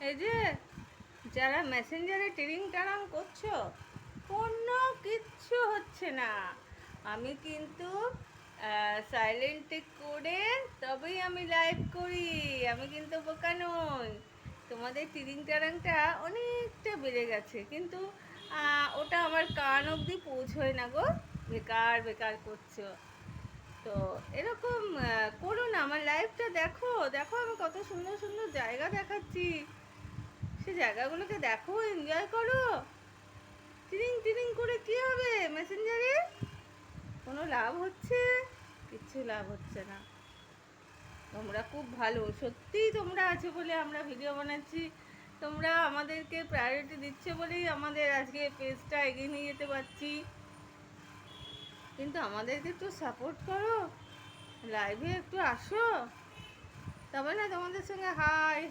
এই যে যারা মেসেঞ্জারে টিরিং টারাং করছো, কোনো কিচ্ছু হচ্ছে না। আমি কিন্তু সাইলেন্টে করে তবেই আমি লাইভ করি। আমি কিন্তু বোকা নই। তোমাদের টিরিং টারাংটা অনেকটা বেড়ে গেছে, কিন্তু ওটা আমার কান অবধি পৌঁছয় না গো। বেকার বেকার করছো। তো এরকম করো না। আমার লাইভটা দেখো দেখো, আমি কত সুন্দর সুন্দর জায়গা দেখাচ্ছি। সে জায়গাগুলোকে দেখো, এনজয় করো। টিরিং টিরিং করে কি হবে মেসেঞ্জারে? কোনো লাভ হচ্ছে? কিচ্ছু লাভ হচ্ছে না। তোমরা খুব ভালো, সত্যিই তোমরা আছো বলে আমরা ভিডিও বানাচ্ছি। তোমরা আমাদেরকে প্রায়োরিটি দিচ্ছে বলেই আমাদের আজকে পেজটা এগিয়ে নিয়ে যেতে পারছি। কিন্তু আমাদেরকে একটু সাপোর্ট করো, লাইভে একটু আসো, তবে না তোমাদের সঙ্গে হাই